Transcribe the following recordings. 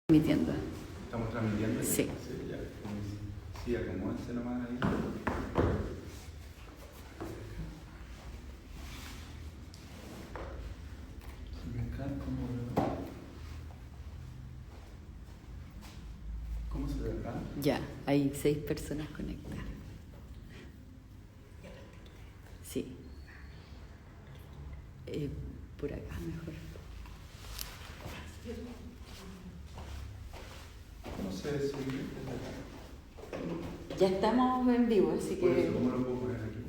Transmitiendo. ¿Estamos transmitiendo? Sí. Sí, ya. Sí, acomódense nomás ahí. ¿Cómo se ve acá? Ya, hay 6 personas conectadas. Sí. Por acá mejor. ¿Cómo se sigue? Ya estamos en vivo, así Por que... eso, ¿cómo lo puedo poner aquí?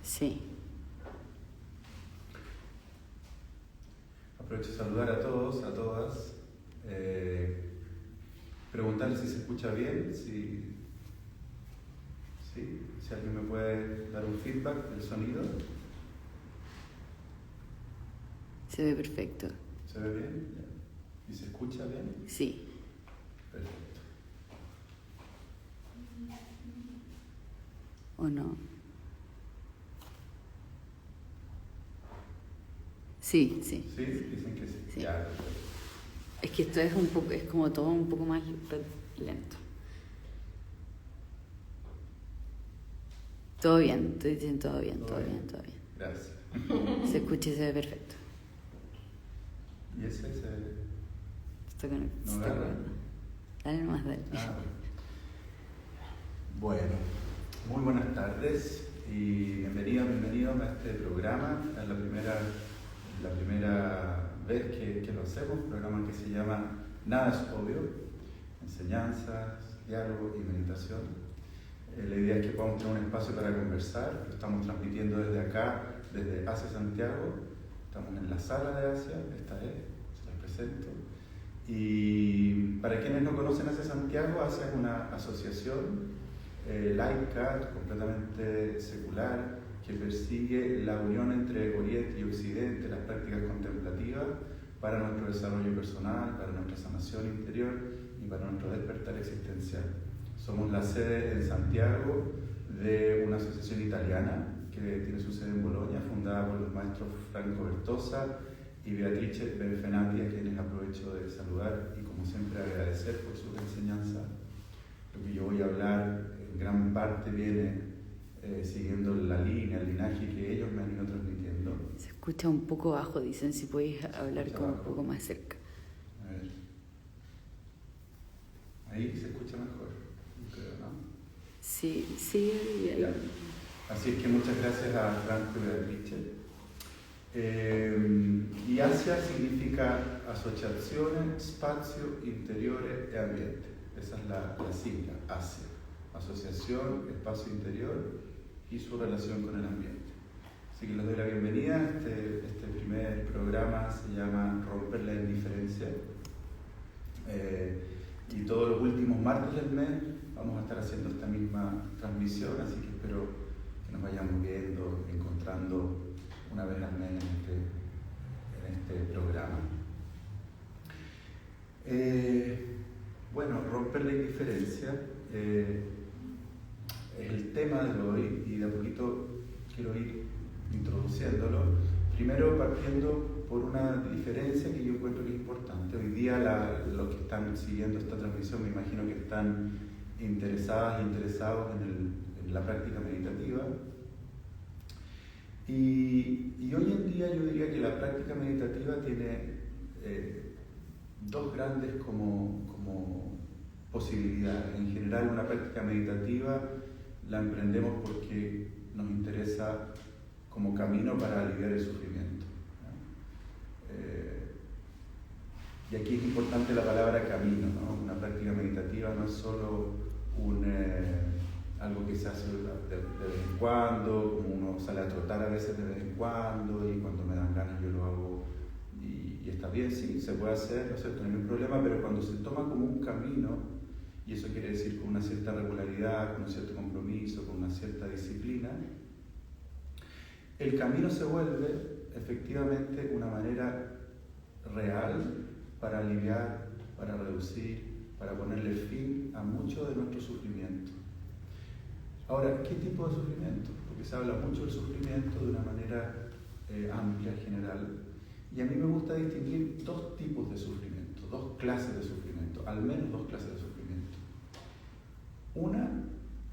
Sí. Aprovecho de saludar a todos, a todas. Preguntarles si se escucha bien, si alguien me puede dar un feedback del sonido. Se ve perfecto. ¿Se ve bien? ¿Y se escucha bien? Sí. Perfecto. ¿O no? Sí, sí. ¿Sí? Dicen que sí. Sí. Ya, perfecto. Es que esto es un poco, es como todo un poco más lento. Todo bien, estoy diciendo todo bien. Gracias. Se escucha y se ve perfecto. ¿Y ese se...? Está conectado. ¿No Está agarra? bueno. Dale nomás, dale. Bueno, muy buenas tardes y bienvenidos a este programa. Es la primera vez que lo hacemos, un programa que se llama Nada es obvio, enseñanzas, diálogo y meditación. La idea es que podamos tener un espacio para conversar. Lo estamos transmitiendo desde acá, desde Asia Santiago. Estamos en la sala de Asia, esta es, se las presento. Y para quienes no conocen Asia Santiago, Asia es una asociación laica, completamente secular, que persigue la unión entre Oriente y Occidente, las prácticas contemplativas, para nuestro desarrollo personal, para nuestra sanación interior y para nuestro despertar existencial. Somos la sede en Santiago de una asociación italiana que tiene su sede en Bolonia, fundada por los maestros Franco Bertosa y Beatrice Benfenati, a quienes aprovecho de saludar y como siempre agradecer por sus enseñanzas. Lo que yo voy a hablar en gran parte viene siguiendo la línea, el linaje que ellos me han ido transmitiendo. Se escucha un poco bajo, dicen, si podéis hablar como un poco más cerca. A ver. Ahí se escucha mejor, creo, ¿no? Sí, ahí. Ya. Así es que muchas gracias a Franco y Beatrice. Y Asia significa Asociazione Spazio Interiore e Ambiente. Esa es la sigla, Asia. Asociación, espacio interior y su relación con el ambiente. Así que les doy la bienvenida. Este primer programa se llama Romper la Indiferencia. Y todos los últimos martes del mes vamos a estar haciendo esta misma transmisión, así que espero que nos vayamos viendo, encontrando una vez al mes en este programa. Bueno, romper la indiferencia es el tema de hoy y de a poquito quiero ir introduciéndolo. Primero partiendo por una diferencia que yo encuentro que es importante. Hoy día los que están siguiendo esta transmisión me imagino que están interesadas e interesados en la práctica meditativa. Y hoy en día yo diría que la práctica meditativa tiene dos grandes como posibilidades. En general, una práctica meditativa la emprendemos porque nos interesa como camino para aliviar el sufrimiento. Y aquí es importante la palabra camino, ¿no? Una práctica meditativa no es solo algo que se hace de vez en cuando, como uno sale a trotar a veces de vez en cuando y cuando me dan ganas yo lo hago y está bien, sí, se puede hacer, ¿no es cierto? No hay ningún problema, pero cuando se toma como un camino, y eso quiere decir con una cierta regularidad, con un cierto compromiso, con una cierta disciplina, el camino se vuelve efectivamente una manera real para aliviar, para reducir, para ponerle fin a mucho de nuestro sufrimiento. Ahora, ¿qué tipo de sufrimiento? Porque se habla mucho del sufrimiento de una manera amplia, general, y a mí me gusta distinguir dos tipos de sufrimiento, dos clases de sufrimiento, al menos dos clases de sufrimiento. Una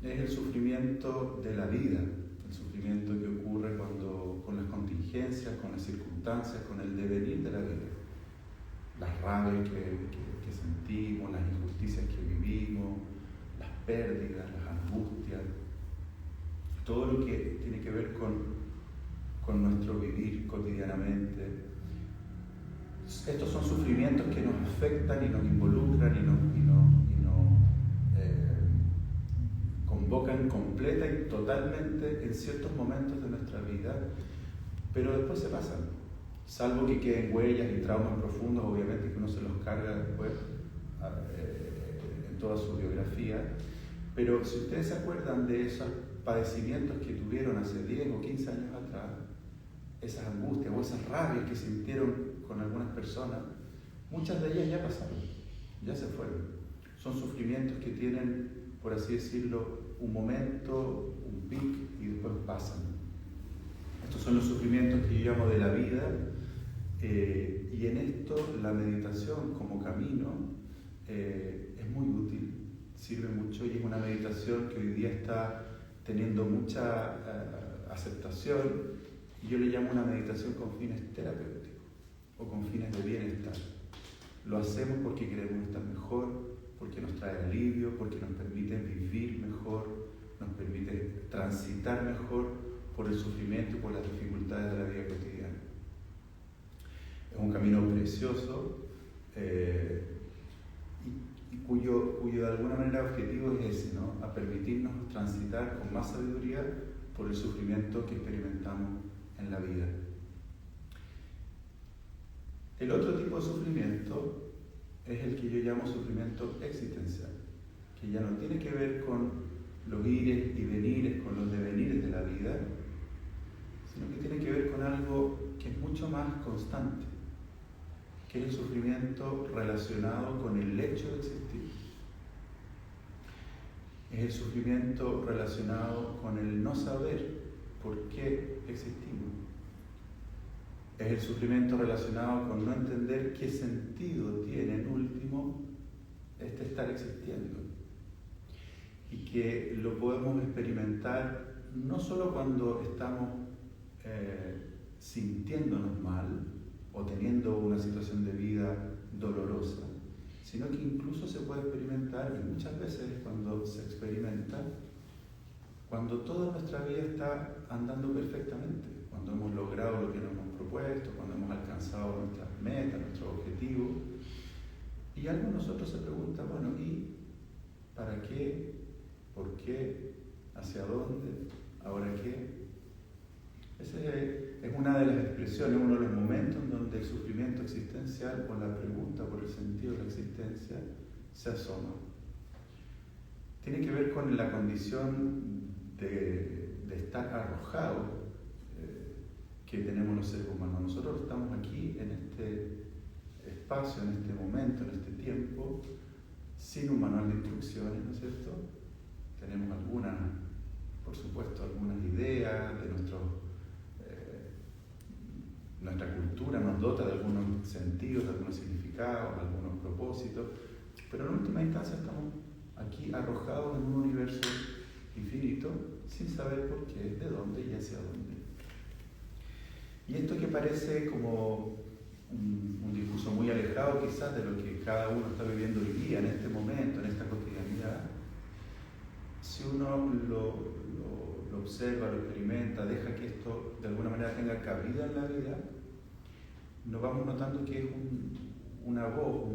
es el sufrimiento de la vida, el sufrimiento que ocurre con las contingencias, con las circunstancias, con el devenir de la vida. Las rabias que sentimos, las injusticias que vivimos, las pérdidas, las angustias, todo lo que tiene que ver con nuestro vivir cotidianamente. Estos son sufrimientos que nos afectan y nos involucran y nos convocan completa y totalmente en ciertos momentos de nuestra vida, pero después se pasan, salvo que queden huellas y traumas profundos, obviamente que uno se los carga después en toda su biografía. Pero si ustedes se acuerdan de esos padecimientos que tuvieron hace 10 o 15 años atrás, esas angustias o esas rabias que sintieron con algunas personas, muchas de ellas ya pasaron, ya se fueron. Son sufrimientos que tienen, por así decirlo, un momento, un pic y después pasan. Estos son los sufrimientos que yo llamo de la vida, y en esto la meditación como camino es muy útil, sirve mucho, y es una meditación que hoy día está teniendo mucha aceptación, y yo le llamo una meditación con fines terapéuticos o con fines de bienestar. Lo hacemos porque queremos estar mejor, porque nos trae alivio, porque nos permite vivir mejor, nos permite transitar mejor por el sufrimiento y por las dificultades de la vida cotidiana. Es un camino precioso y cuyo de alguna manera objetivo es ese, ¿no? A permitirnos transitar con más sabiduría por el sufrimiento que experimentamos en la vida. El otro tipo de sufrimiento es el que yo llamo sufrimiento existencial, que ya no tiene que ver con los ires y venires, con los devenires de la vida, sino que tiene que ver con algo que es mucho más constante, que es el sufrimiento relacionado con el hecho de existir. Es el sufrimiento relacionado con el no saber por qué existimos. Es el sufrimiento relacionado con no entender qué sentido tiene en último este estar existiendo. Y que lo podemos experimentar no solo cuando estamos sintiéndonos mal o teniendo una situación de vida dolorosa, sino que incluso se puede experimentar, y muchas veces cuando se experimenta, cuando toda nuestra vida está andando perfectamente, cuando hemos logrado lo que nos hemos propuesto, cuando hemos alcanzado nuestras metas, nuestros objetivos, y algo en nosotros se pregunta, bueno, ¿y para qué? ¿Por qué? ¿Hacia dónde? ¿Ahora qué? Esa es una de las expresiones, uno de los momentos en donde el sufrimiento existencial o la pregunta por el sentido de la existencia se asoma. Tiene que ver con la condición de estar arrojados que tenemos los seres humanos. Nosotros estamos aquí en este espacio, en este momento, en este tiempo, sin un manual de instrucciones, ¿no es cierto? Tenemos algunas, por supuesto, algunas ideas de nuestra cultura nos dota de algunos sentidos, de algunos significados, de algunos propósitos, pero en última instancia estamos aquí arrojados en un universo infinito sin saber por qué, de dónde y hacia dónde. Y esto que parece como un discurso muy alejado quizás de lo que cada uno está viviendo hoy día, en este momento, en esta cotidianidad, si uno lo observa, lo experimenta, deja que esto de alguna manera tenga cabida en la vida, nos vamos notando que es una voz,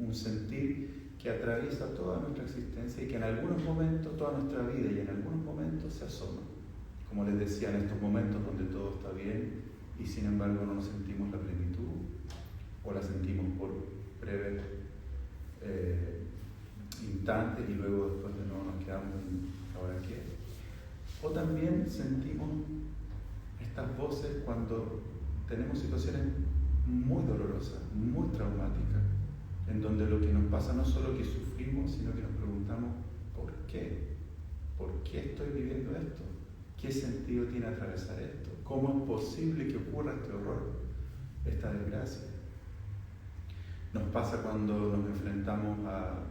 un sentir que atraviesa toda nuestra existencia y que en algunos momentos, toda nuestra vida y en algunos momentos se asoma. Como les decía, en estos momentos donde todo está bien y sin embargo no nos sentimos la plenitud o la sentimos por breves instantes y luego después de nuevo nos quedamos en ¿ahora qué? O también sentimos estas voces cuando tenemos situaciones muy dolorosas, muy traumáticas, en donde lo que nos pasa no es solo que sufrimos, sino que nos preguntamos ¿por qué? ¿Por qué estoy viviendo esto? ¿Qué sentido tiene atravesar esto? ¿Cómo es posible que ocurra este horror, esta desgracia? Nos pasa cuando nos enfrentamos a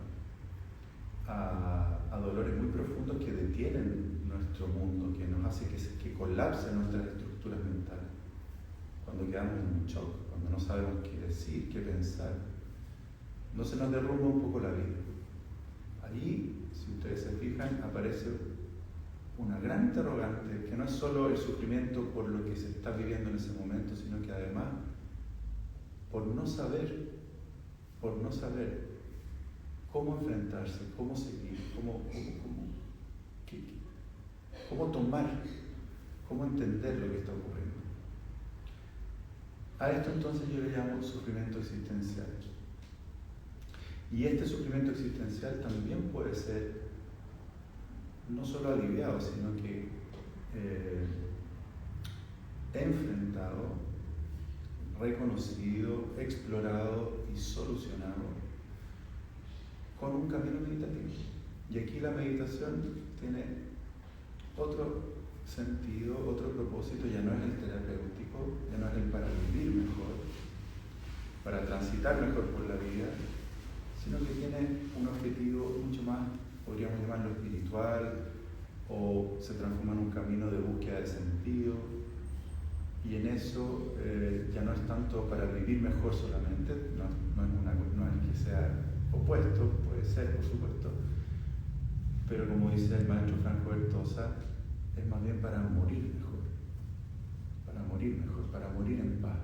dolores muy profundos que detienen nuestro mundo, que nos hace que colapsen nuestras estructuras mentales. Cuando quedamos en un shock, cuando no sabemos qué decir, qué pensar, no se nos derrumba un poco la vida. Allí, si ustedes se fijan, aparece una gran interrogante, que no es solo el sufrimiento por lo que se está viviendo en ese momento, sino que además, por no saber cómo enfrentarse, cómo seguir, cómo tomar, cómo entender lo que está ocurriendo. A esto entonces yo le llamo sufrimiento existencial. Y este sufrimiento existencial también puede ser no solo aliviado, sino que enfrentado, reconocido, explorado y solucionado con un camino meditativo. Y aquí la meditación tiene otro sentido, otro propósito, ya no es el terapéutico, ya no es el para vivir mejor, para transitar mejor por la vida, sino que tiene un objetivo mucho más, podríamos llamarlo espiritual, o se transforma en un camino de búsqueda de sentido, y en eso ya no es tanto para vivir mejor solamente, no es que sea opuesto, puede ser por supuesto, pero como dice el maestro Franco Bertosa, es más bien para morir mejor, para morir en paz.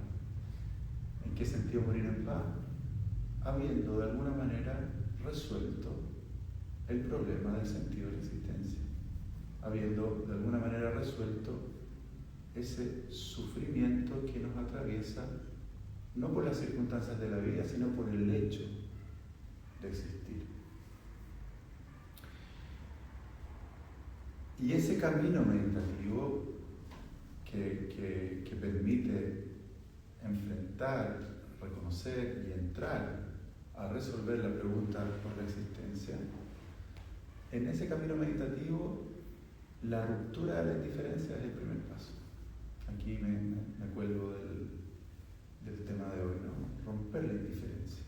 ¿En qué sentido morir en paz? Habiendo de alguna manera resuelto el problema del sentido de la existencia, habiendo de alguna manera resuelto ese sufrimiento que nos atraviesa, no por las circunstancias de la vida, sino por el hecho de existir. Y ese camino meditativo que permite enfrentar, reconocer y entrar a resolver la pregunta por la existencia, en ese camino meditativo la ruptura de la indiferencia es el primer paso. Aquí me cuelgo del tema de hoy, ¿no? Romper la indiferencia.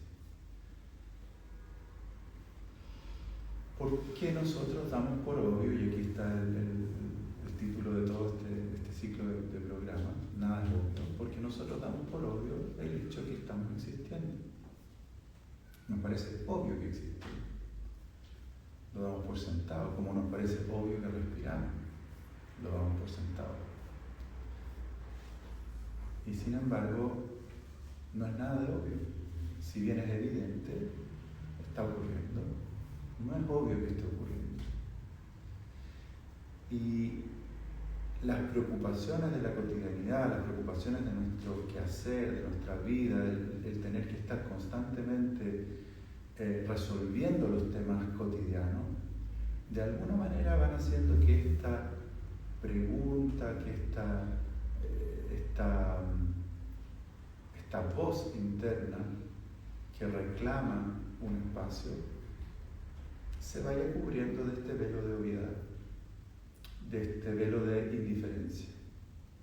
¿Por qué nosotros damos por obvio, y aquí está el título de todo este ciclo de programa, nada es obvio? Porque nosotros damos por obvio el hecho que estamos existiendo. Nos parece obvio que existimos. Lo damos por sentado, como nos parece obvio que respiramos. Lo damos por sentado. Y sin embargo, no es nada de obvio. Si bien es evidente, está ocurriendo. No es obvio que esté ocurriendo. Y las preocupaciones de la cotidianidad, las preocupaciones de nuestro quehacer, de nuestra vida, el tener que estar constantemente resolviendo los temas cotidianos, de alguna manera van haciendo que esta pregunta, que esta voz interna que reclama un espacio, se vaya cubriendo de este velo de obviedad, de este velo de indiferencia.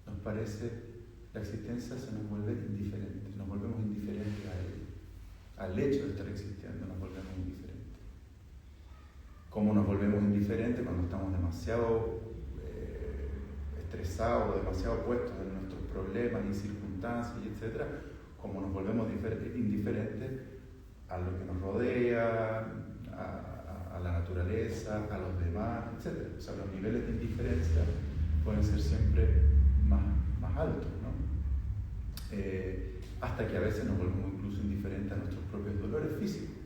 Nos parece, la existencia se nos vuelve indiferente, nos volvemos indiferentes a ella, al hecho de estar existiendo nos volvemos indiferentes. ¿Cómo nos volvemos indiferentes? Cuando estamos demasiado estresados, demasiado puestos en nuestros problemas y circunstancias, etc. Como nos volvemos indiferentes a lo que nos rodea, a la naturaleza, a los demás, etc. O sea, los niveles de indiferencia pueden ser siempre más altos, ¿no? Hasta que a veces nos volvemos incluso indiferentes a nuestros propios dolores físicos.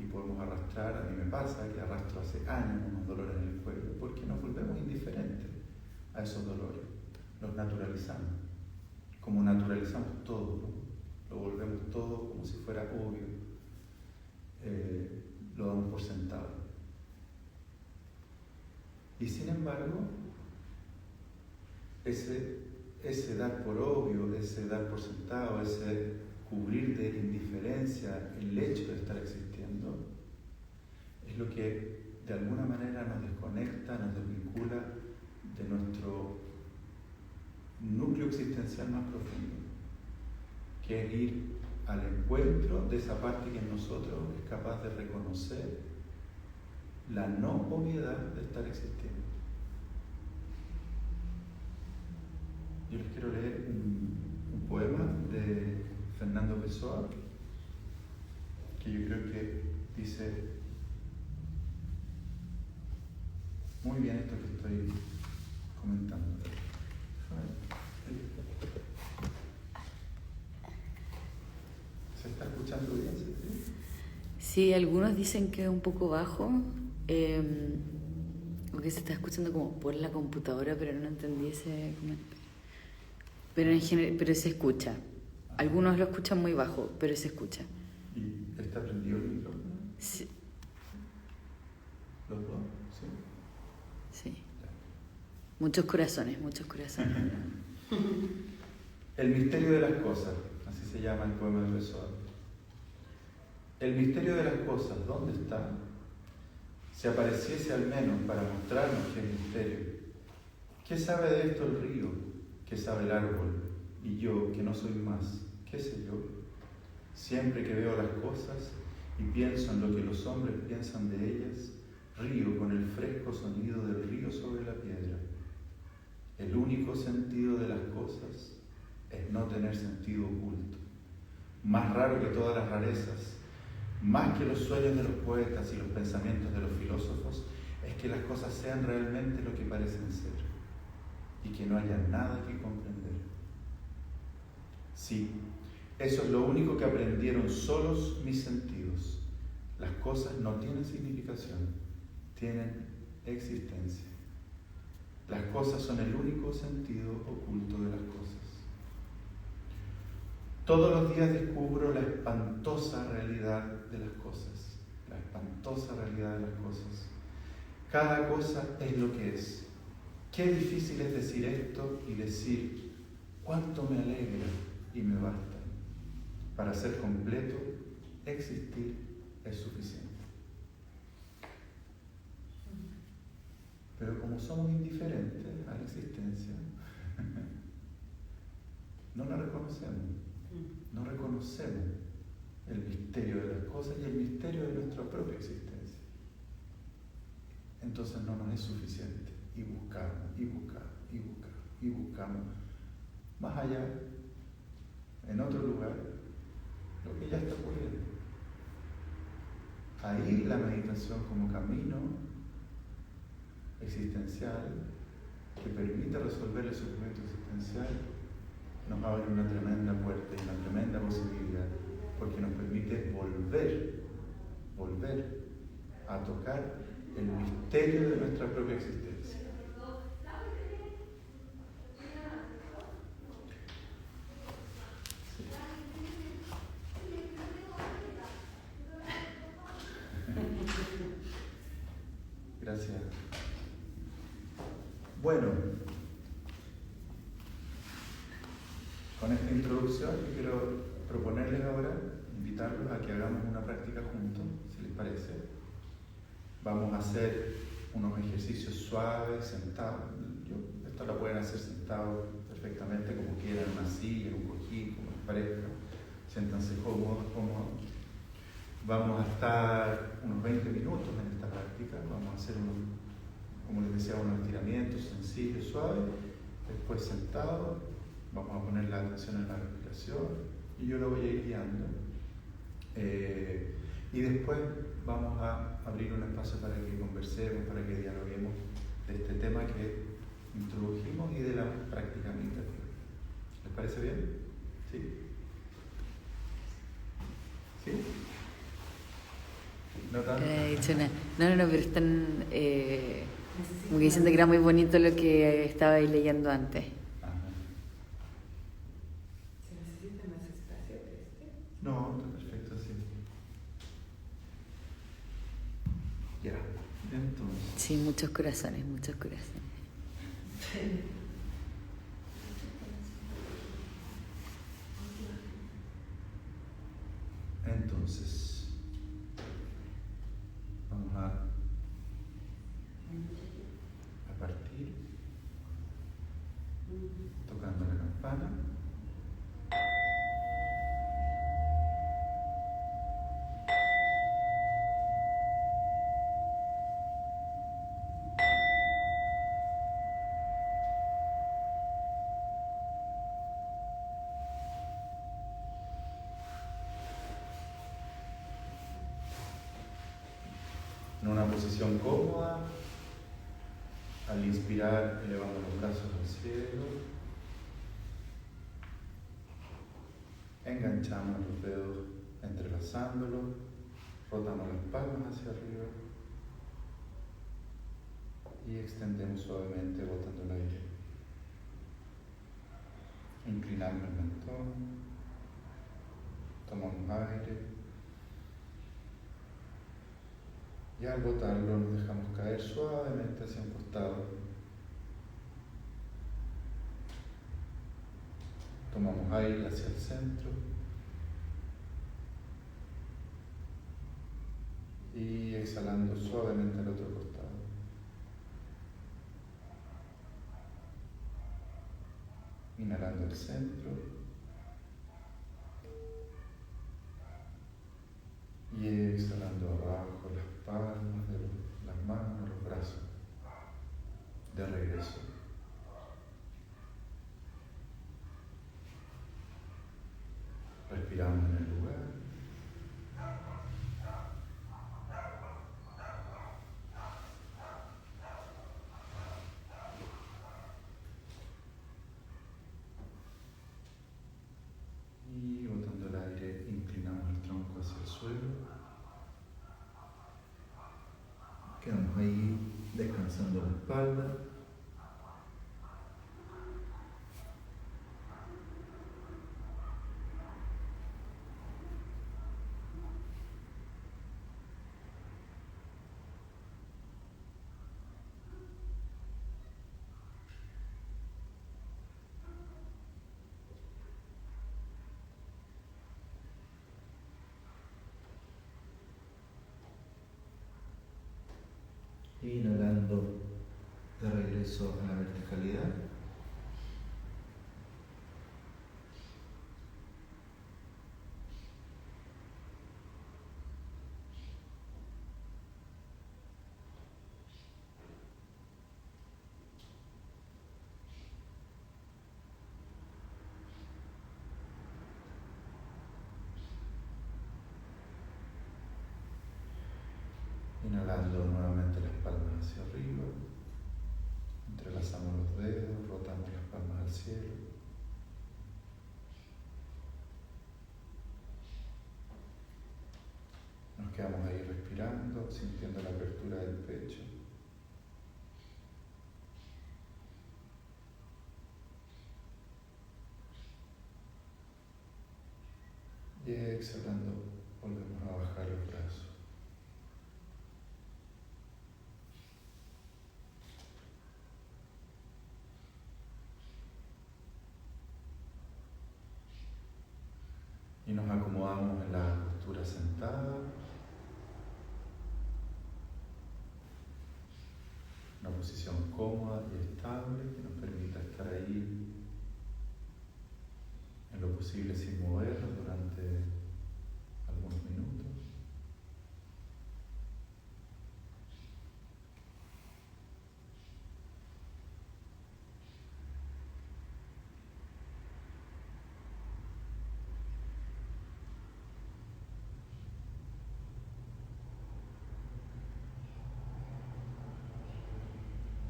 Y podemos arrastrar, a mí me pasa que arrastro hace años unos dolores en el cuello, porque nos volvemos indiferentes a esos dolores, los naturalizamos, como naturalizamos todo, ¿no? Lo volvemos todo como si fuera obvio, lo damos por sentado. Y sin embargo, ese dar por obvio, ese dar por sentado, ese cubrir de indiferencia el hecho de estar existiendo, es lo que de alguna manera nos desconecta, nos desvincula de nuestro núcleo existencial más profundo, que es ir al encuentro de esa parte que en nosotros es capaz de reconocer la no obviedad de estar existiendo. Yo les quiero leer un poema de Fernando Pessoa, que yo creo que dice muy bien esto que estoy comentando. ¿Se está escuchando bien? Sí, algunos dicen que es un poco bajo, o que se está escuchando como por la computadora, pero no entendí ese comentario. Pero en general, pero se escucha. Algunos lo escuchan muy bajo, pero se escucha. ¿Y está prendido el micrófono? Sí. ¿Los dos? Sí. Sí. Muchos corazones, muchos corazones. El misterio de las cosas, así se llama el poema de Pessoa. El misterio de las cosas, ¿dónde está? Si apareciese al menos para mostrarnos qué es misterio. ¿Qué sabe de esto el río? ¿Qué sabe el árbol? Y yo, que no soy más, ¿qué sé yo? Siempre que veo las cosas y pienso en lo que los hombres piensan de ellas, río con el fresco sonido del río sobre la piedra. El único sentido de las cosas es no tener sentido oculto. Más raro que todas las rarezas, más que los sueños de los poetas y los pensamientos de los filósofos, es que las cosas sean realmente lo que parecen ser y que no haya nada que comprender. Sí, eso es lo único que aprendieron solos mis sentidos. Las cosas no tienen significación, tienen existencia. Las cosas son el único sentido oculto de las cosas. Todos los días descubro la espantosa realidad de las cosas. La espantosa realidad de las cosas. Cada cosa es lo que es. Qué difícil es decir esto y decir cuánto me alegra y me basta. Para ser completo, existir es suficiente. Pero como somos indiferentes a la existencia, no la reconocemos. No reconocemos el misterio de las cosas y el misterio de nuestra propia existencia. Entonces no nos es suficiente y buscamos, y buscamos, y buscamos, y buscamos más allá, en otro lugar, lo que ya está ocurriendo. Ahí la meditación como camino existencial que permite resolver el sufrimiento existencial nos abre una tremenda puerta y una tremenda posibilidad, porque nos permite volver a tocar el misterio de nuestra propia existencia. Gracias. Bueno, con esta introducción yo quiero proponerles ahora, invitarlos a que hagamos una práctica juntos, si les parece. Vamos a hacer unos ejercicios suaves, sentados. Esto lo pueden hacer sentados perfectamente, como quieran, en una silla, en un cojín, como les parezca. Siéntanse cómodos. Vamos a estar unos 20 minutos en esta práctica. Vamos a hacer como les decía, unos estiramientos sencillos, suaves. Después sentados, vamos a poner la atención en la respiración y yo lo voy a ir guiando. Y después vamos a abrir un espacio para que conversemos, para que dialoguemos de este tema que introdujimos y de la práctica meditativa. ¿Les parece bien? ¿Sí? ¿Sí? ¿No tanto? No, pero están como que diciendo que era muy bonito lo que estaba ahí leyendo antes. Ajá. ¿Se necesita más espacio que este? No, está perfecto, sí. Ya, entonces. Sí, muchos corazones, muchos corazones. Entonces, vamos a posición cómoda. Al inspirar, elevando los brazos al cielo. Enganchamos los dedos entrelazándolos. Rotamos las palmas hacia arriba. Y extendemos suavemente botando el aire. Inclinamos el mentón. Tomamos aire. Y al botarlo nos dejamos caer suavemente hacia un costado. Tomamos aire hacia el centro. Y exhalando suavemente al otro costado. Inhalando el centro. Y exhalando abajo las palmas de las manos, los brazos. De regreso. Respiramos en el lugar. Y botando el aire, inclinamos el tronco hacia el suelo. Quedamos ahí descansando la espalda. Inhalando de regreso a la verticalidad. Inhalando nuevamente las palmas hacia arriba. Entrelazamos los dedos, rotamos las palmas al cielo. Nos quedamos ahí respirando, sintiendo la apertura del pecho. Y exhalando, volvemos a bajar los brazos. Y nos acomodamos en la postura sentada. Una posición cómoda y estable que nos permita estar ahí en lo posible sin movernos durante algunos minutos.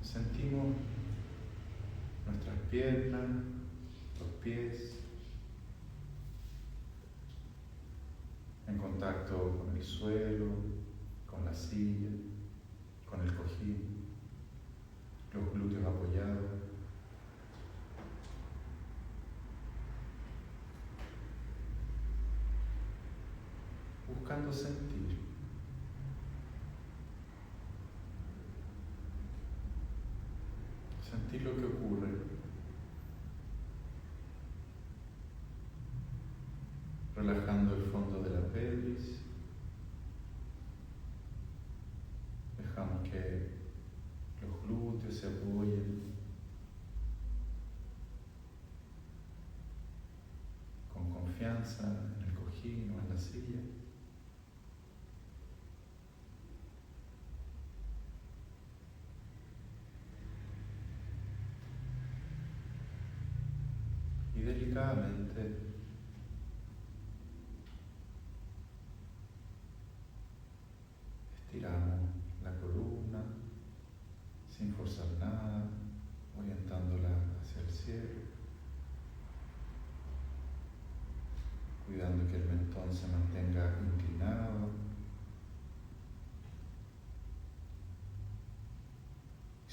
Sentimos nuestras piernas, los pies, en contacto con el suelo, con la silla, con el cojín, los glúteos apoyados. Buscando sentir. Sentir lo que ocurre. Relajando el fondo de la pelvis. Dejamos que los glúteos se apoyen con confianza en el cojín o en la silla. Y delicadamente estiramos la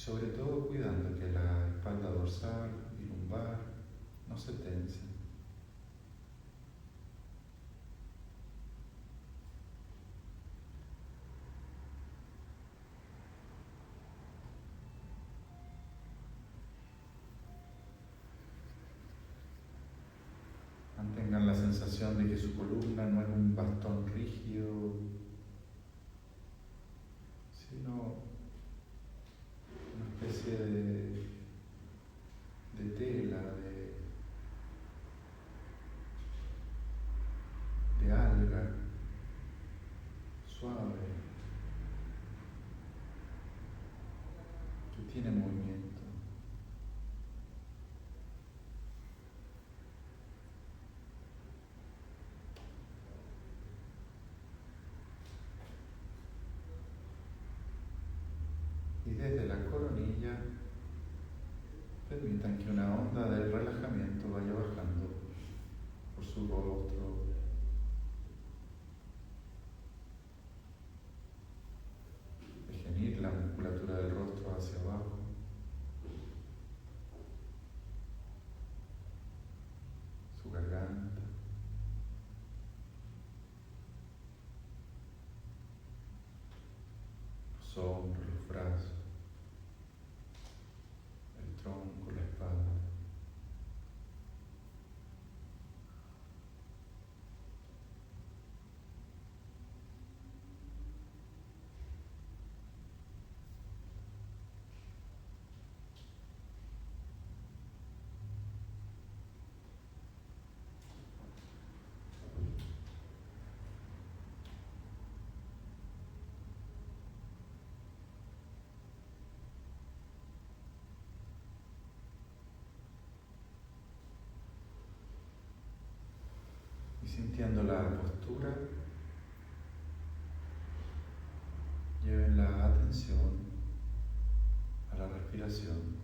sobre todo cuidando que la espalda dorsal y lumbar no se tensen. Mantengan la sensación de que su columna no es un bastón rígido, sino una especie de tela, de alga suave que tiene movimiento. Y desde la coronilla permitan que una onda de relajamiento vaya bajando por su rostro, dejen ir la musculatura del rostro hacia abajo, su garganta, los hombros, los brazos, el tronco, la espalda. Sintiendo la postura, lleven la atención a la respiración,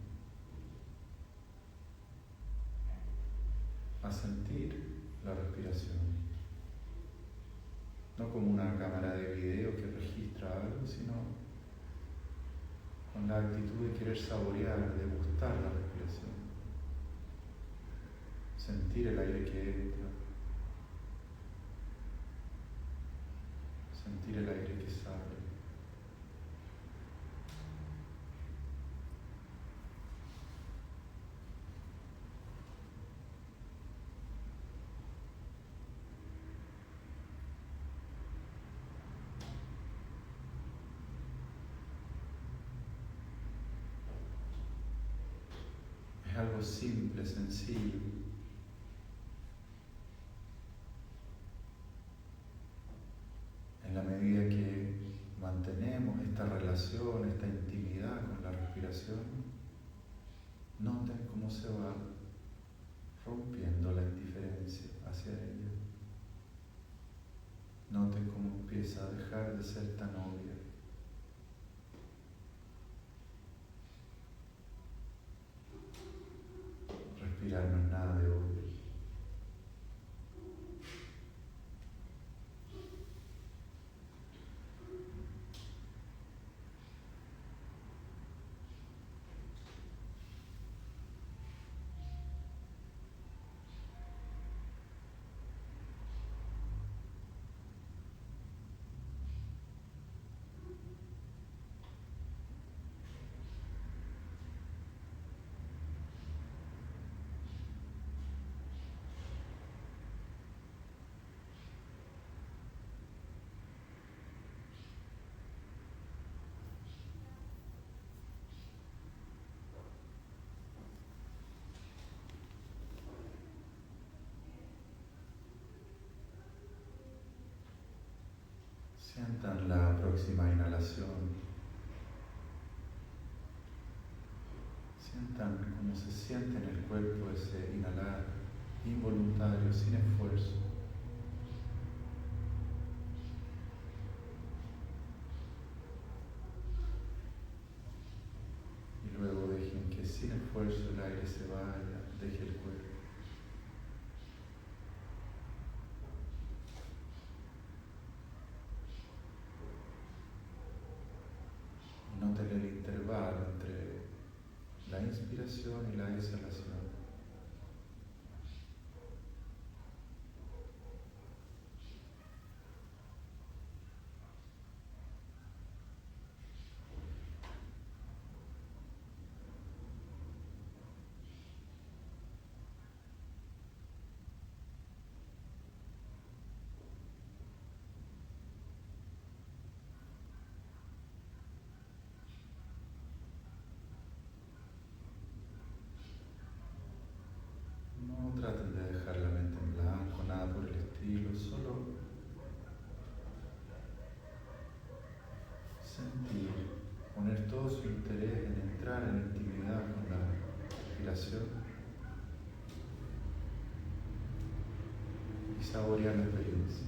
a sentir la respiración, no como una cámara de video que registra algo, sino con la actitud de querer saborear, de gustar la respiración, sentir el aire que entra, sentir el aire que sale. Es algo simple, sencillo. En la medida que mantenemos esta relación, esta intimidad con la respiración, noten cómo se va rompiendo la indiferencia hacia ella. Noten cómo empieza a dejar de ser tan obvia. Respirar no es nada de obvio. Sientan la próxima inhalación. Sientan cómo se siente en el cuerpo ese inhalar involuntario, sin esfuerzo. Y luego dejen que sin esfuerzo el aire se vaya, deje el cuerpo. Noten el intervalo entre inspiración y la exhalación. No traten de dejar la mente en blanco, nada por el estilo, solo sentir, poner todo su interés en entrar en intimidad con la respiración y saborear la experiencia.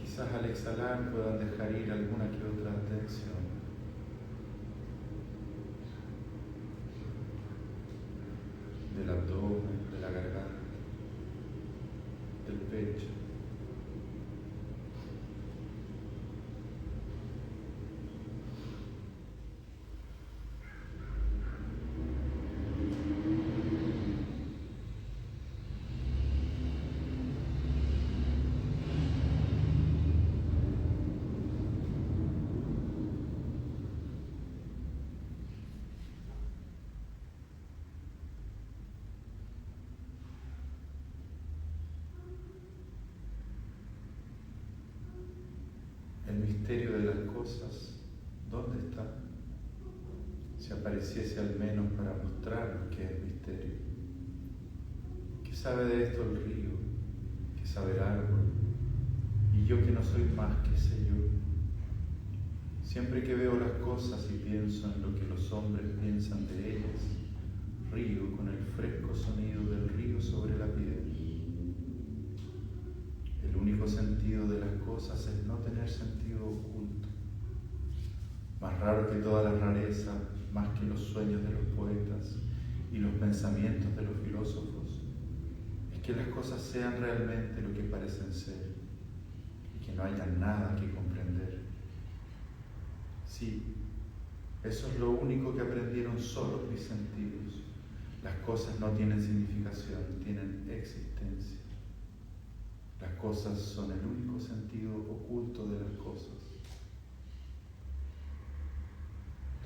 Quizás al exhalar puedan dejar ir alguna que otra tensión. Del abdomen, de la garganta, del pecho. El misterio de las cosas, ¿dónde está? Si apareciese al menos para mostrarnos qué es misterio. ¿Qué sabe de esto el río? ¿Qué sabe el árbol? Y yo que no soy más, qué sé yo. Siempre que veo las cosas y pienso en lo que los hombres piensan de ellas, río con el fresco sonido del río sobre la piedra. El único sentido de las cosas es no tener sentido oculto. Más raro que toda la rareza, más que los sueños de los poetas y los pensamientos de los filósofos, es que las cosas sean realmente lo que parecen ser y que no haya nada que comprender. Sí, eso es lo único que aprendieron solo mis sentidos. Las cosas no tienen significación, tienen existencia. Las cosas son el único sentido oculto de las cosas.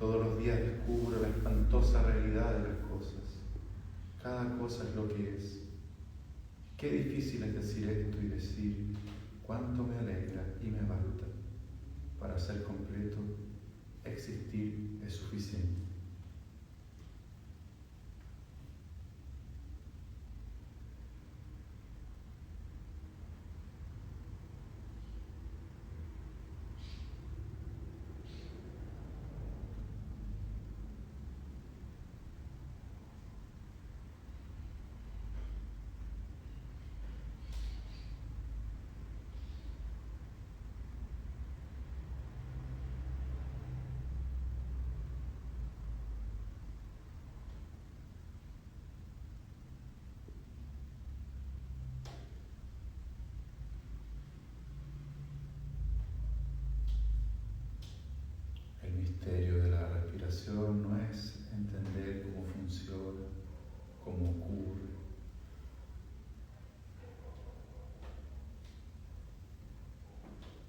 Todos los días descubro la espantosa realidad de las cosas. Cada cosa es lo que es. Qué difícil es decir esto y decir cuánto me alegra y me basta. Para ser completo, existir es suficiente. El misterio de la respiración no es entender cómo funciona, cómo ocurre.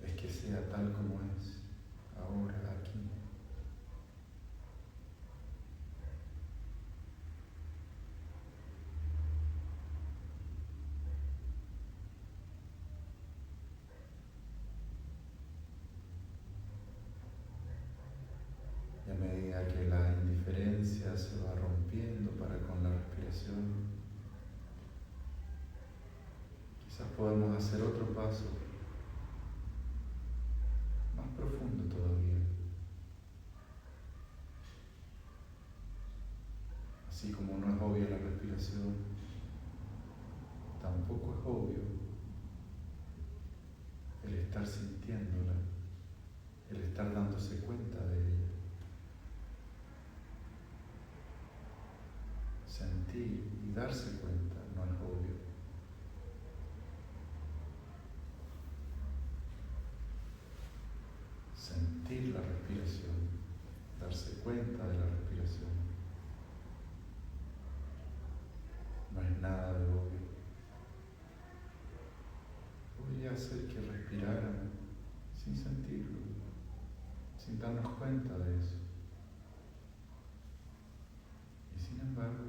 Es que sea tal como es, ahora, aquí. Y a medida que la indiferencia se va rompiendo para con la respiración, quizás podemos hacer otro paso más profundo todavía. Así como no es obvia la respiración, tampoco es obvio el estar sintiéndola, el estar dándose cuenta de ella. sentir y darse cuenta no es obvio. Sentir la respiración, darse cuenta de la respiración, no es nada de obvio. Podría ser que respiráramos sin sentirlo, sin darnos cuenta de eso. Y sin embargo,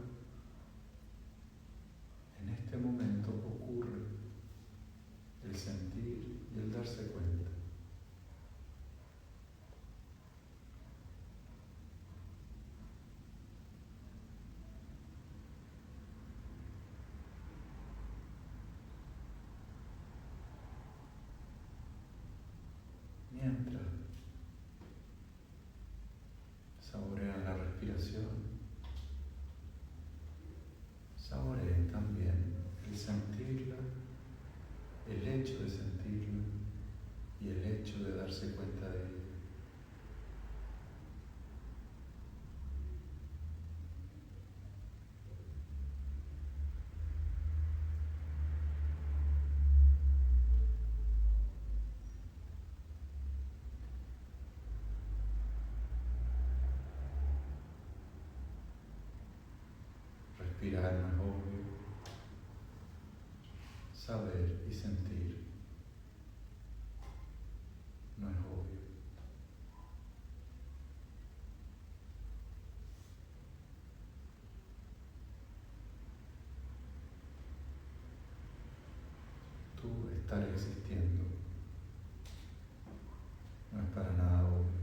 en este momento ocurre el sentir y el darse cuenta. Mientras saborean la respiración, saboreen también el sentirla, el hecho de sentirla y el hecho de darse cuenta de ella. Respirar no es obvio. Saber y sentir no es obvio. Tú estar existiendo no es para nada obvio.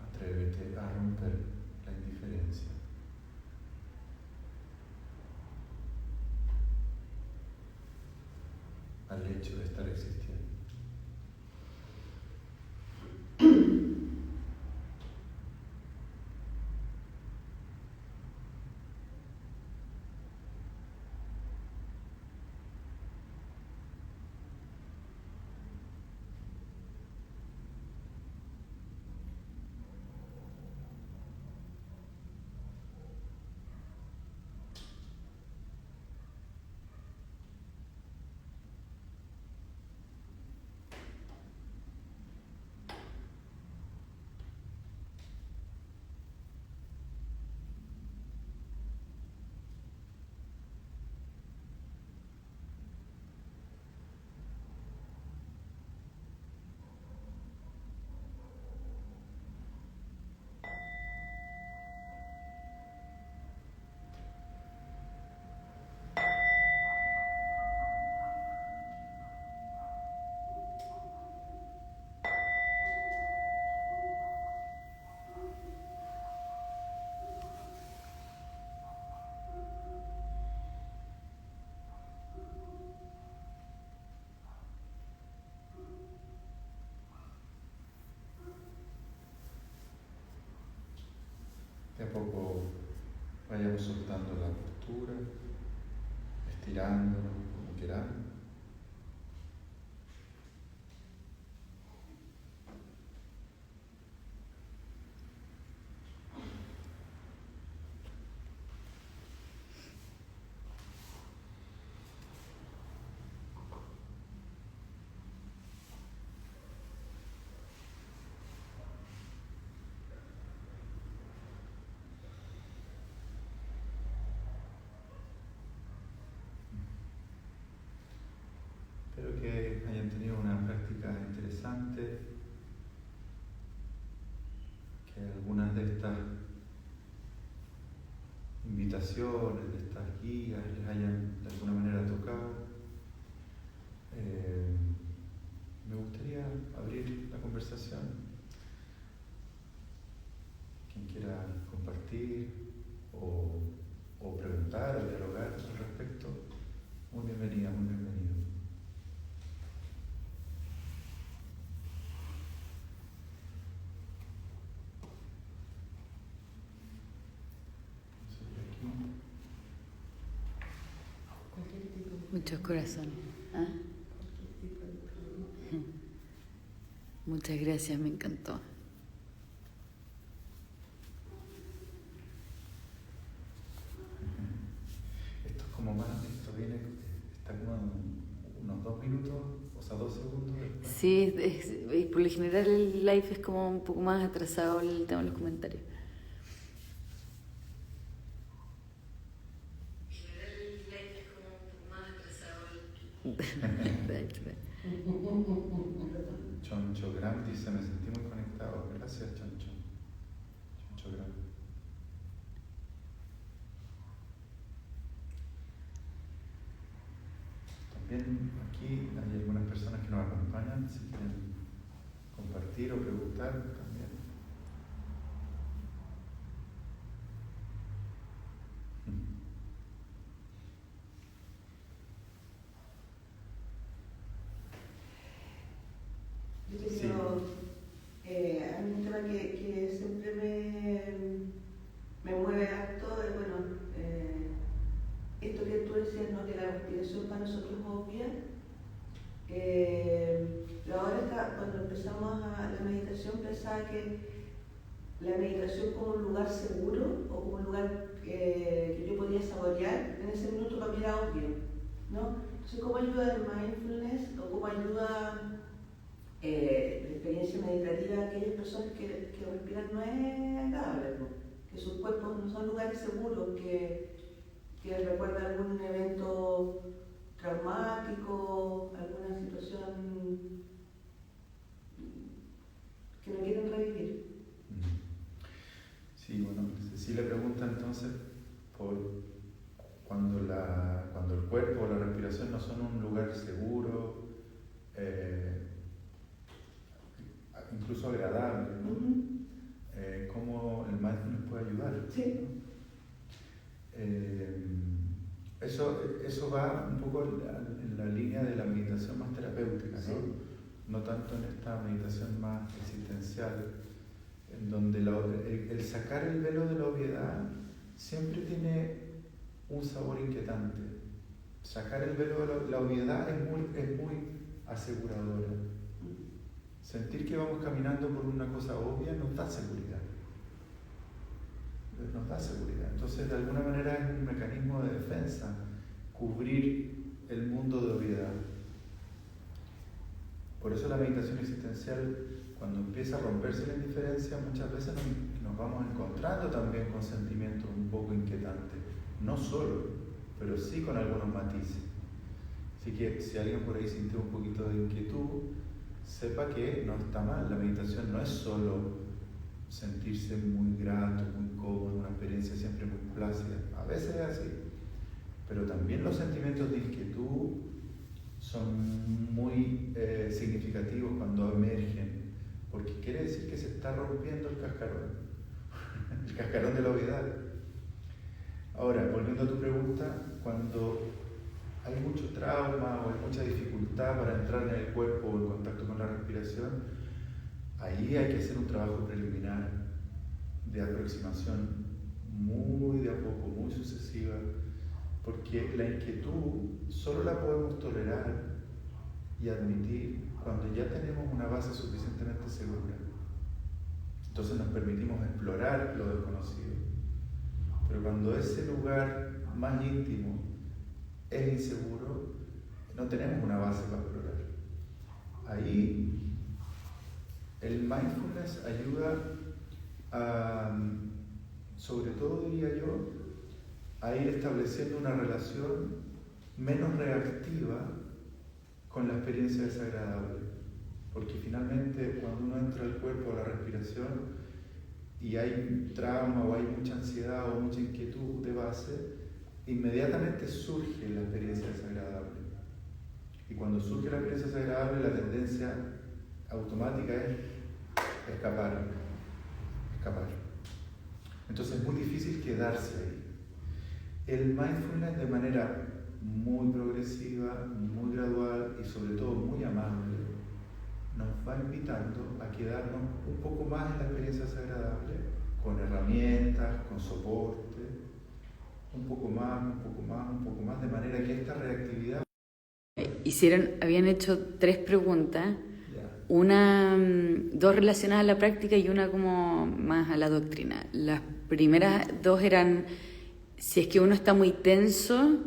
Atrévete a romper la indiferencia. Al hecho de estar existiendo. De a poco vayamos soltando la postura, estirándonos como queramos. Espero que hayan tenido una práctica interesante, que algunas de estas invitaciones, de estas guías les hayan de alguna manera tocado. Me gustaría abrir la conversación. Quien quiera compartir o preguntar o dialogar al respecto, muy bienvenida, muy bienvenido. Muchos corazones. ¿Ah? Muchas gracias, me encantó. Sí, y por lo general el live es como un poco más atrasado el tema de los comentarios. Choncho Gram dice, me sentí muy conectado. Gracias, Choncho. Choncho Gram. También aquí hay algunas personas que nos acompañan, si quieren compartir o preguntar también. Yo te quiero, a mí un tema que siempre me mueve harto, bueno, esto que tú decías, ¿no? Que la respiración para nosotros es obvia. Pero ahora cuando empezamos la meditación pensaba que la meditación como un lugar seguro o como un lugar que yo podía saborear, en ese minuto para mí era obvio, ¿no? Entonces, ¿cómo ayuda el mindfulness o cómo ayuda la experiencia meditativa a aquellas personas que respiran no es agradable, ¿no? Que sus cuerpos no son lugares seguros, que recuerdan algún evento traumático, alguna situación que no quieren revivir? Sí, bueno, Cecilia pregunta entonces por cuando el cuerpo o la respiración no son un lugar seguro, incluso agradable, ¿no? ¿Cómo el mindfulness puede ayudar? Sí. Eso va un poco en la línea de la meditación más terapéutica, ¿no? Sí. No tanto en esta meditación más existencial, en donde el sacar el velo de la obviedad siempre tiene un sabor inquietante. Sacar el velo de la obviedad es muy aseguradora. Sentir que vamos caminando por una cosa obvia nos da seguridad. Entonces, de alguna manera es un mecanismo de defensa, cubrir el mundo de obviedad. Por eso la meditación existencial, cuando empieza a romperse la indiferencia, muchas veces nos vamos encontrando también con sentimientos un poco inquietantes. No solo, pero sí con algunos matices. Así que si alguien por ahí sintió un poquito de inquietud, sepa que no está mal. La meditación no es solo sentirse muy grato, muy cómodo, una experiencia siempre muy plácida. A veces es así. Pero también los sentimientos de inquietud son muy significativos cuando emergen, porque quiere decir que se está rompiendo el cascarón de la obviedad. Ahora, volviendo a tu pregunta, cuando hay mucho trauma o hay mucha dificultad para entrar en el cuerpo o en contacto con la respiración, ahí hay que hacer un trabajo preliminar de aproximación muy de a poco, muy sucesiva, porque la inquietud solo la podemos tolerar y admitir cuando ya tenemos una base suficientemente segura. Entonces nos permitimos explorar lo desconocido. Pero cuando ese lugar más íntimo es inseguro, no tenemos una base para explorar. Ahí el mindfulness ayuda a, sobre todo diría yo, a ir estableciendo una relación menos reactiva con la experiencia desagradable. Porque finalmente cuando uno entra al cuerpo a la respiración y hay trauma o hay mucha ansiedad o mucha inquietud de base, inmediatamente surge la experiencia desagradable. Y cuando surge la experiencia desagradable, la tendencia automática es escapar. Entonces es muy difícil quedarse ahí. El mindfulness, de manera muy progresiva, muy gradual y sobre todo muy amable, nos va invitando a quedarnos un poco más en la experiencia desagradable, con herramientas, con soporte, un poco más, de manera que esta reactividad... Habían hecho 3 preguntas, Yeah. dos relacionadas a la práctica y una como más a la doctrina. Las primeras 2 eran, si es que uno está muy tenso,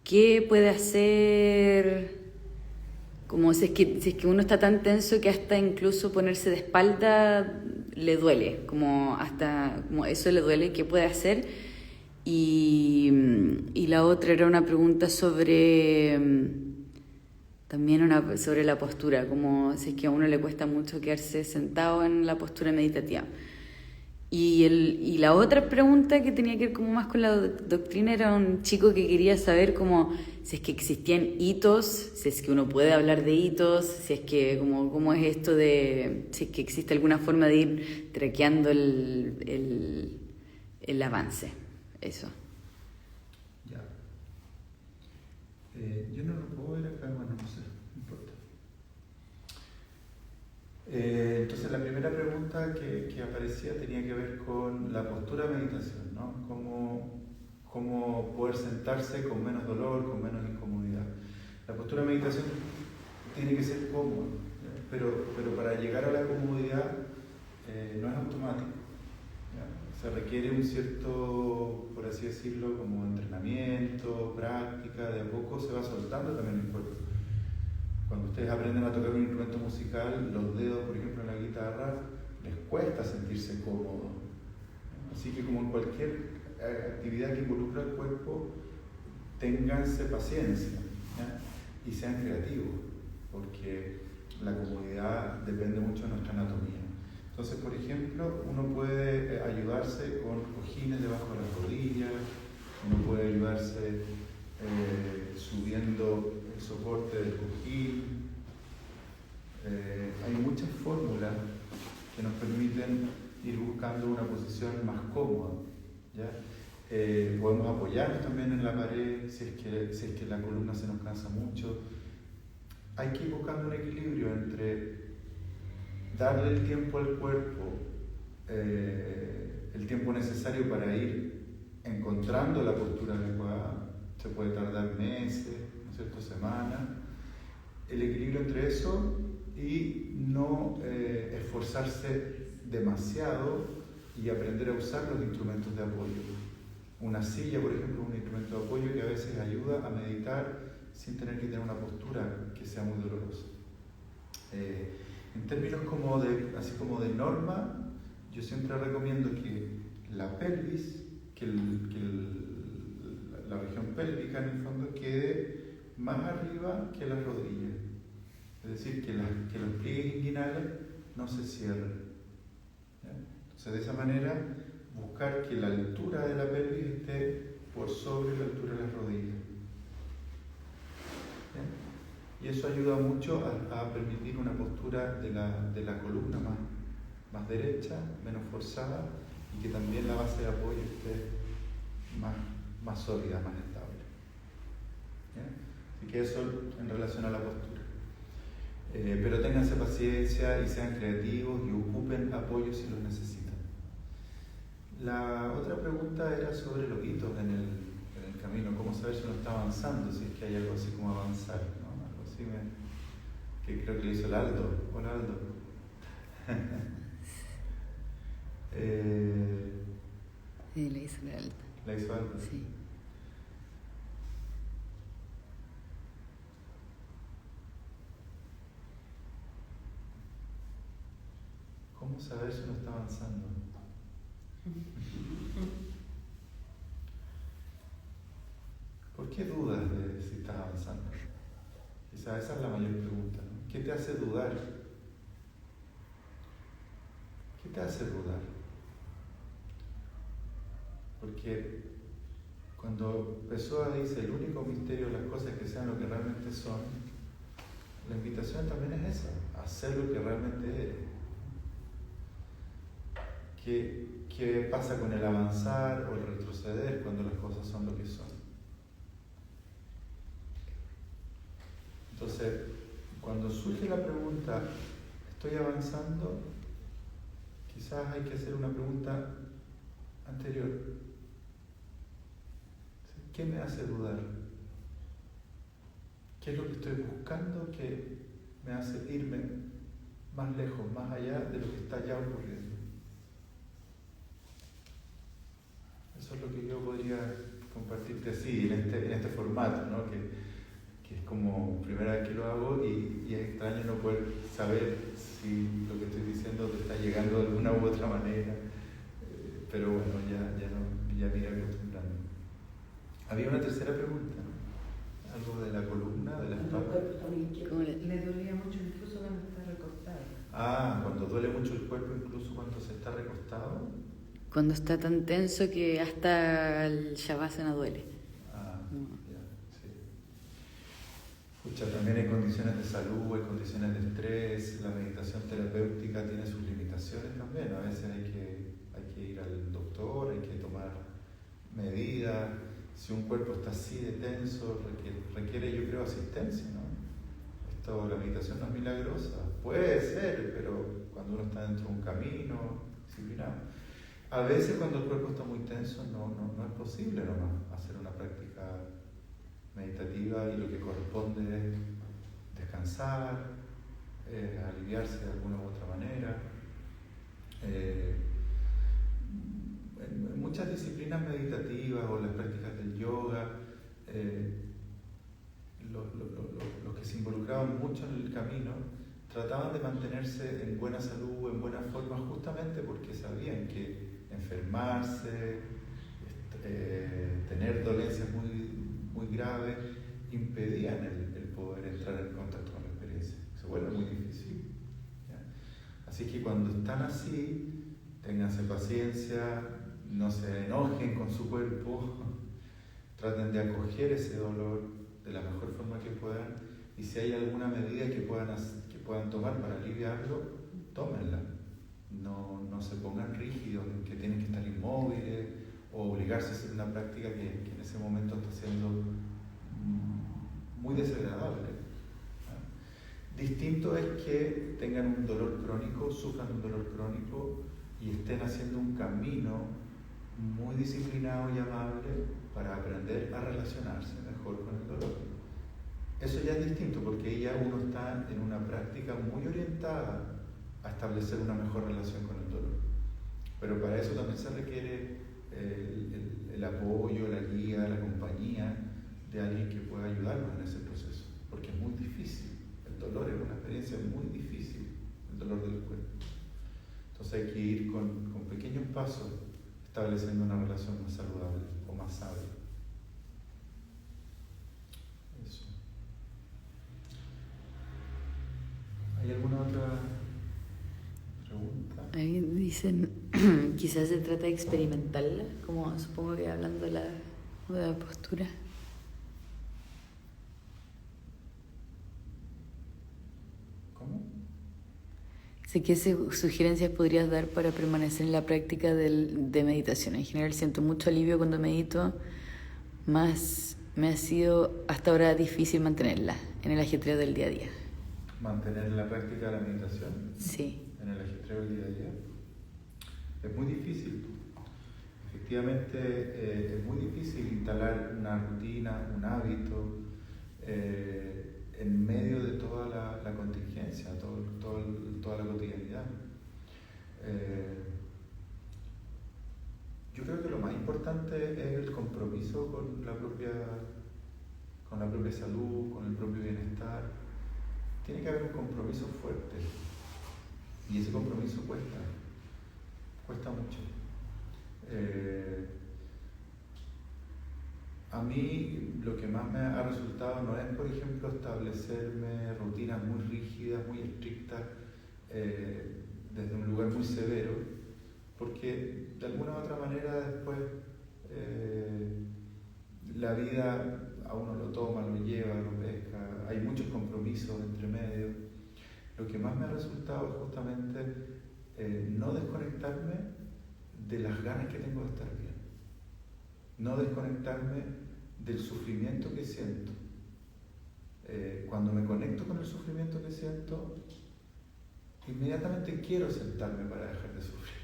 ¿qué puede hacer como si es que uno está tan tenso que hasta incluso ponerse de espalda le duele, como hasta como eso le duele, ¿qué puede hacer? Y la otra era una pregunta sobre también sobre la postura, como si es que a uno le cuesta mucho quedarse sentado en la postura meditativa. Y la otra pregunta que tenía que ver como más con la doctrina era un chico que quería saber como si es que existían hitos, si es que uno puede hablar de hitos, si es que cómo es esto de si es que existe alguna forma de ir traqueando el avance. Eso. Ya. Yo no lo puedo ver acá, bueno, no sé, no importa. Entonces la primera pregunta que aparecía tenía que ver con la postura de meditación, ¿no? Cómo poder sentarse con menos dolor, con menos incomodidad. La postura de meditación tiene que ser cómoda, pero para llegar a la comodidad no es automático. ¿Ya? Se requiere un cierto, por así decirlo, como entrenamiento, práctica, de a poco se va soltando también el cuerpo. Cuando ustedes aprenden a tocar un instrumento musical, los dedos, por ejemplo, en la guitarra, les cuesta sentirse cómodos. Así que como en cualquier actividad que involucra el cuerpo, ténganse paciencia, ¿ya? Y sean creativos, porque la comodidad depende mucho de nuestra anatomía. Entonces, por ejemplo, uno puede ayudarse con cojines debajo de las rodillas, uno puede ayudarse subiendo el soporte del cojín. Hay muchas fórmulas que nos permiten ir buscando una posición más cómoda, ¿ya? Podemos apoyarnos también en la pared si es que la columna se nos cansa mucho. Hay que ir buscando un equilibrio entre darle el tiempo al cuerpo, el tiempo necesario para ir encontrando la postura adecuada. Se puede tardar meses, ¿no es cierto?, semanas. El equilibrio entre eso y no esforzarse demasiado y aprender a usar los instrumentos de apoyo. Una silla, por ejemplo, es un instrumento de apoyo que a veces ayuda a meditar sin tener que tener una postura que sea muy dolorosa. En términos así como de norma, yo siempre recomiendo que la pelvis, la región pélvica en el fondo quede más arriba que las rodillas. Es decir, que los pliegues inguinales no se cierren. ¿Ya? Entonces, de esa manera, buscar que la altura de la pelvis esté por sobre la altura de las rodillas. ¿Ya? Y eso ayuda mucho a permitir una postura de la columna más derecha, menos forzada, y que también la base de apoyo esté más sólida, más estable. ¿Ya? Así que eso en relación a la postura. Pero ténganse paciencia y sean creativos y ocupen apoyo si los necesitan. La otra pregunta era sobre los hitos en el camino, cómo saber si uno está avanzando, si es que hay algo así como avanzar, ¿no? Algo así que creo que le hizo el Aldo. Hola, Aldo. Sí, le hizo el Aldo. ¿La hizo Aldo? Sí. ¿Cómo saber si uno está avanzando? ¿Por qué dudas de si estás avanzando? Quizás esa es la mayor pregunta, ¿no? ¿Qué te hace dudar? ¿Qué te hace dudar? Porque cuando Pessoa dice el único misterio de las cosas es que sean lo que realmente son, la invitación también es esa, a ser lo que realmente eres. ¿Qué pasa con el avanzar o el retroceder cuando las cosas son lo que son? Entonces, cuando surge la pregunta, ¿estoy avanzando? Quizás hay que hacer una pregunta anterior. ¿Qué me hace dudar? ¿Qué es lo que estoy buscando que me hace irme más lejos, más allá de lo que está ya ocurriendo? Eso es lo que yo podría compartirte así, en este formato, ¿no? Que que es como primera vez que lo hago y es extraño no poder saber si lo que estoy diciendo te está llegando de alguna u otra manera, pero bueno, ya me iré acostumbrando. Había una tercera pregunta, algo de la columna, de la espalda. Le dolía mucho incluso cuando está recostado. Cuando duele mucho el cuerpo, incluso cuando se está recostado. Cuando está tan tenso que hasta el shavasana duele. Ya, sí. Escucha, también hay condiciones de salud, hay condiciones de estrés, la meditación terapéutica tiene sus limitaciones también. A veces hay que ir al doctor, hay que tomar medidas. Si un cuerpo está así de tenso, requiere yo creo, asistencia, ¿no? La meditación no es milagrosa. Puede ser, pero cuando uno está dentro de un camino disciplinado. A veces cuando el cuerpo está muy tenso no es posible nomás hacer una práctica meditativa y lo que corresponde es descansar, aliviarse de alguna u otra manera. En muchas disciplinas meditativas o las prácticas del yoga, los que se involucraban mucho en el camino trataban de mantenerse en buena salud, en buena forma, justamente porque sabían que enfermarse, tener dolencias muy graves, impedían el poder entrar en contacto con la experiencia. Se vuelve muy difícil. ¿Ya? Así que cuando están así, ténganse paciencia, no se enojen con su cuerpo, traten de acoger ese dolor de la mejor forma que puedan, y si hay alguna medida que puedan tomar para aliviarlo, tómenla. No se pongan rígidos, que tienen que estar inmóviles o obligarse a hacer una práctica que en ese momento está siendo muy desagradable. Distinto es que tengan un dolor crónico, sufran un dolor crónico y estén haciendo un camino muy disciplinado y amable para aprender a relacionarse mejor con el dolor. Eso ya es distinto porque ahí ya uno está en una práctica muy orientada a establecer una mejor relación con el dolor. Pero para eso también se requiere el apoyo, la guía, la compañía de alguien que pueda ayudarnos en ese proceso, porque es muy difícil. El dolor es una experiencia muy difícil, el dolor del cuerpo. Entonces hay que ir con pequeños pasos estableciendo una relación más saludable o más sabia. Eso. ¿Hay alguna otra pregunta? Ahí dicen, quizás se trata de experimentarla, como supongo que hablando de la postura. ¿Cómo? ¿Qué sugerencias podrías dar para permanecer en la práctica de meditación? En general siento mucho alivio cuando medito, más me ha sido hasta ahora difícil mantenerla en el ajetreo del día a día. ¿Mantener la práctica de la meditación? Sí. En el ajetreo del día a día. Es muy difícil. Efectivamente, es muy difícil instalar una rutina, un hábito, en medio de toda la contingencia, toda la cotidianidad. Yo creo que lo más importante es el compromiso con la propia salud, con el propio bienestar. Tiene que haber un compromiso fuerte y ese compromiso cuesta mucho. A mí lo que más me ha resultado no es, por ejemplo, establecerme rutinas muy rígidas, muy estrictas, desde un lugar muy severo, porque de alguna u otra manera después la vida a uno lo toma, lo lleva, lo pesca, hay muchos compromisos entre medio. Lo que más me ha resultado es justamente no desconectarme de las ganas que tengo de estar bien, no desconectarme del sufrimiento que siento. Cuando me conecto con el sufrimiento que siento, inmediatamente quiero sentarme para dejar de sufrir.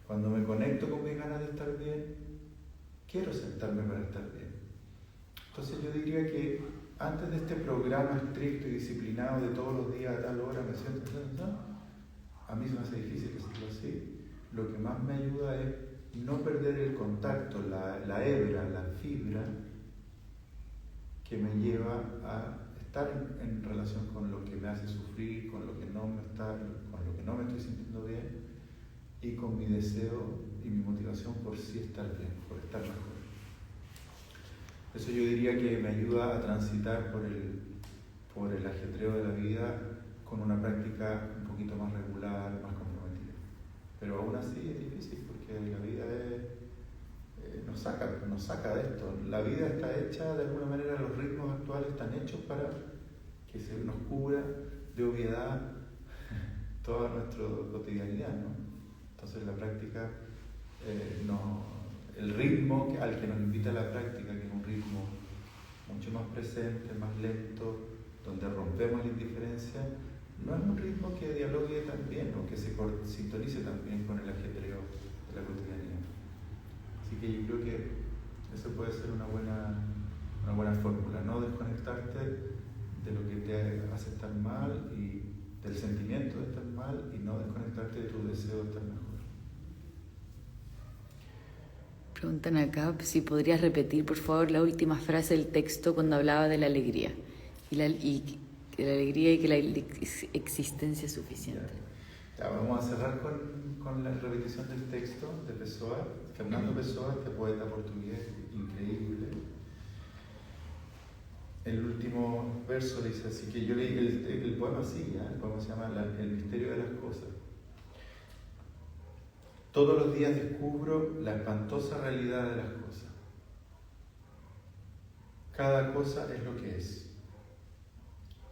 Cuando me conecto con mis ganas de estar bien, quiero sentarme para estar bien. Entonces yo diría que antes de este programa estricto y disciplinado de todos los días a tal hora me siento, a mí se me hace difícil decirlo así. Lo que más me ayuda es no perder el contacto, la hebra, la fibra que me lleva a estar en relación con lo que me hace sufrir, con lo que no me estoy sintiendo bien y con mi deseo y mi motivación por sí estar bien, por estar mejor. Eso yo diría que me ayuda a transitar por el ajetreo de la vida con una práctica un poquito más regular, más comprometida. Pero aún así es difícil porque la vida nos saca de esto. La vida está hecha, de alguna manera los ritmos actuales están hechos para que se nos cubra de obviedad toda nuestra cotidianidad, ¿no? Entonces la práctica, el ritmo al que nos invita la práctica, que es un ritmo mucho más presente, más lento, donde rompemos la indiferencia, no es un ritmo que dialogue tan bien o que se sintonice tan bien con el ajetreo de la cotidianidad. Así que yo creo que eso puede ser una buena fórmula, no desconectarte de lo que te hace estar mal y del sentimiento de estar mal y no desconectarte de tu deseo de estar mejor. Preguntan acá si podrías repetir, por favor, la última frase del texto cuando hablaba de la alegría y que la alegría y que la existencia es suficiente. Ya, vamos a cerrar con la repetición del texto de Pessoa, Fernando Pessoa, este poeta portugués increíble. El último verso dice así, que yo leí el poema así, el poema se llama El misterio de las cosas. Todos los días descubro la espantosa realidad de las cosas. Cada cosa es lo que es.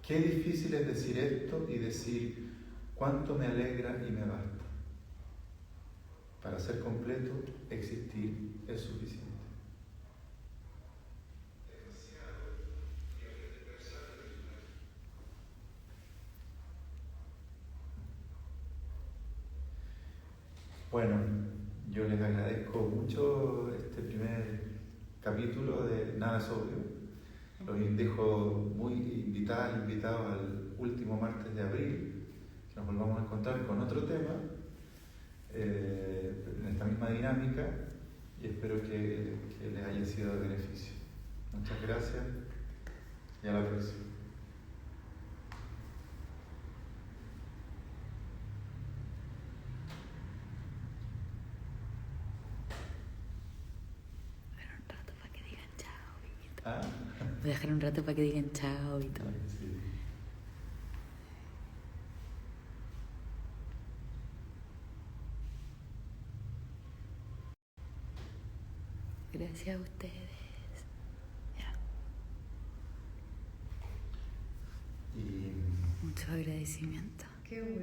Qué difícil es decir esto y decir cuánto me alegra y me basta. Para ser completo, existir es suficiente. Bueno, yo les agradezco mucho este primer capítulo de Nada es Obvio. Los dejo muy invitados al último martes de abril, que nos volvamos a encontrar con otro tema, en esta misma dinámica, y espero que les haya sido de beneficio. Muchas gracias y a la próxima. Voy a dejar un rato para que digan chao y todo. Sí. Gracias a ustedes. Ya. Y Mucho agradecimiento. Qué bueno.